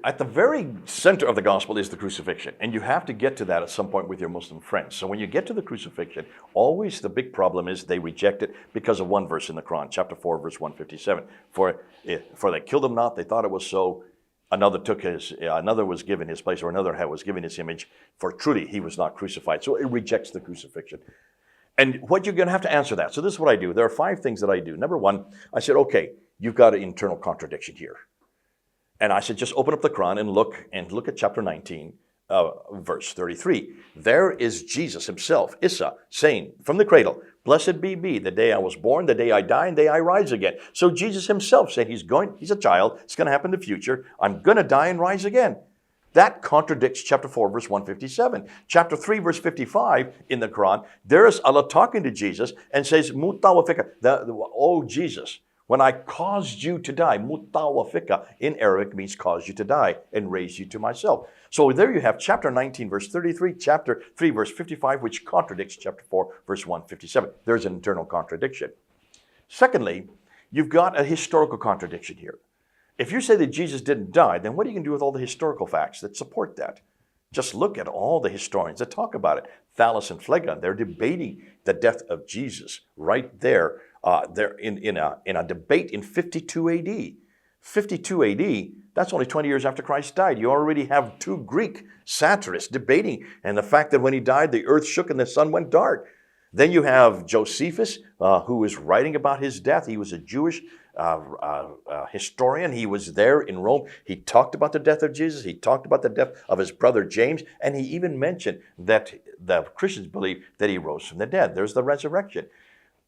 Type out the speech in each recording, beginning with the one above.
At the very center of the gospel is the crucifixion, and you have to get to that at some point with your Muslim friends. So when you get to the crucifixion, always the big problem is they reject it because of one verse in the Quran, chapter 4, verse 157. For they killed him not, they thought it was so. Another was given his place, or another was given his image. For truly he was not crucified. So it rejects the crucifixion. And what you're going to have to answer that. So this is what I do. There are 5 things that I do. Number 1, I said, okay, you've got an internal contradiction here. And I said, just open up the Quran and look at chapter 19, verse 33. There is Jesus himself, Isa, saying from the cradle, blessed be me, the day I was born, the day I die, and the day I rise again. So Jesus himself said he's a child, it's going to happen in the future, I'm going to die and rise again. That contradicts chapter 4, verse 157. Chapter 3, verse 55 in the Quran, there is Allah talking to Jesus and says, Mutawafika, oh Jesus, when I caused you to die, mutawafika in Arabic means caused you to die and raised you to myself. So there you have chapter 19, verse 33, chapter 3, verse 55, which contradicts chapter 4, verse 157. There's an internal contradiction. Secondly, you've got a historical contradiction here. If you say that Jesus didn't die, then what are you going to do with all the historical facts that support that? Just look at all the historians that talk about it. Thales and Phlegon, they're debating the death of Jesus right there. They're in a debate in 52 AD. 52 AD, that's only 20 years after Christ died. You already have 2 Greek satirists debating, and the fact that when he died, the earth shook and the sun went dark. Then you have Josephus, who is writing about his death. He was a Jewish historian. He was there in Rome. He talked about the death of Jesus. He talked about the death of his brother James, and he even mentioned that the Christians believe that he rose from the dead. There's the resurrection.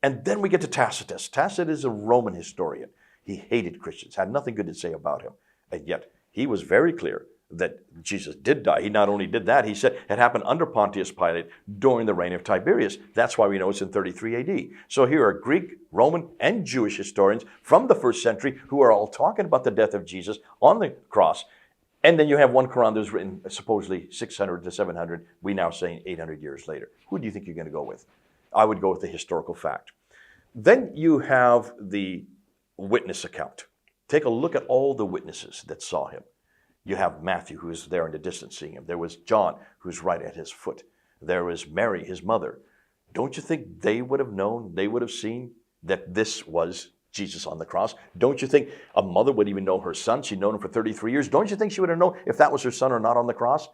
And then we get to Tacitus. Tacitus is a Roman historian. He hated Christians, had nothing good to say about him. And yet, he was very clear that Jesus did die. He not only did that, he said it happened under Pontius Pilate during the reign of Tiberius. That's why we know it's in 33 AD. So here are Greek, Roman, and Jewish historians from the first century who are all talking about the death of Jesus on the cross. And then you have one Quran that was written supposedly 600 to 700, we now saying 800 years later. Who do you think you're going to go with? I would go with the historical fact. Then you have the witness account. Take a look at all the witnesses that saw him. You have Matthew, who is there in the distance seeing him. There was John, who's right at his foot. There was Mary, his mother. Don't you think they would have known, they would have seen that this was Jesus on the cross? Don't you think a mother would even know her son? She'd known him for 33 years. Don't you think she would have known if that was her son or not on the cross?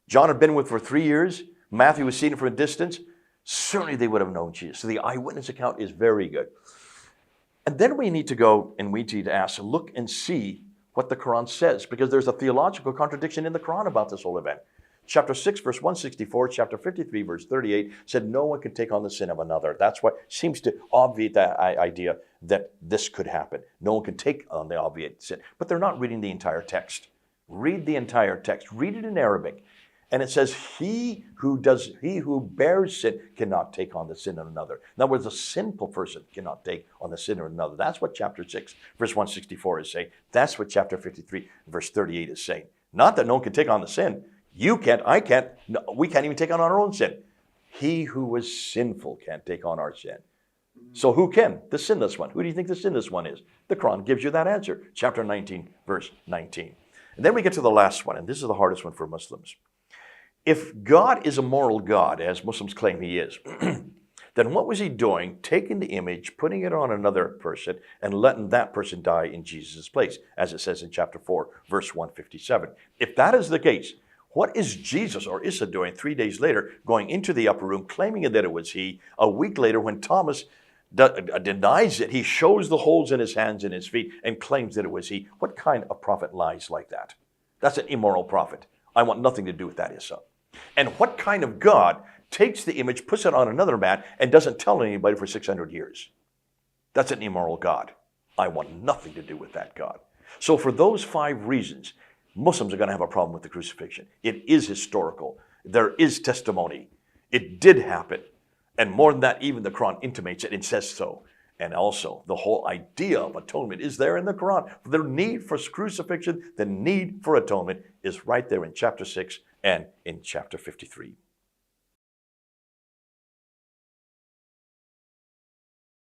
John had been with for 3 years. Matthew was seen from a distance. Certainly they would have known Jesus. So the eyewitness account is very good. And then we need to go and we need to ask, look and see what the Quran says, because there's a theological contradiction in the Quran about this whole event. Chapter 6, verse 164, chapter 53, verse 38 said no one can take on the sin of another. That's what seems to obviate that idea that this could happen. No one can take on the obviate sin. But they're not reading the entire text. Read the entire text. Read it in Arabic. And it says, he who bears sin cannot take on the sin of another. In other words, a sinful person cannot take on the sin of another. That's what chapter 6, verse 164 is saying. That's what chapter 53, verse 38 is saying. Not that no one can take on the sin. You can't, I can't, no, we can't even take on our own sin. He who was sinful can't take on our sin. So who can? The sinless one. Who do you think the sinless one is? The Quran gives you that answer. Chapter 19, verse 19. And then we get to the last one, and this is the hardest one for Muslims. If God is a moral God, as Muslims claim he is, then what was he doing taking the image, putting it on another person, and letting that person die in Jesus' place, as it says in chapter 4, verse 157? If that is the case, what is Jesus or Isa doing 3 days later, going into the upper room, claiming that it was he? A week later, when Thomas denies it, he shows the holes in his hands and his feet and claims that it was he. What kind of prophet lies like that? That's an immoral prophet. I want nothing to do with that, Isa. And what kind of God takes the image, puts it on another man, and doesn't tell anybody for 600 years? That's an immoral God. I want nothing to do with that God. So for those 5 reasons, Muslims are going to have a problem with the crucifixion. It is historical. There is testimony. It did happen. And more than that, even the Quran intimates it and says so. And also, the whole idea of atonement is there in the Quran. The need for crucifixion, the need for atonement is right there in chapter 6 and in chapter 53.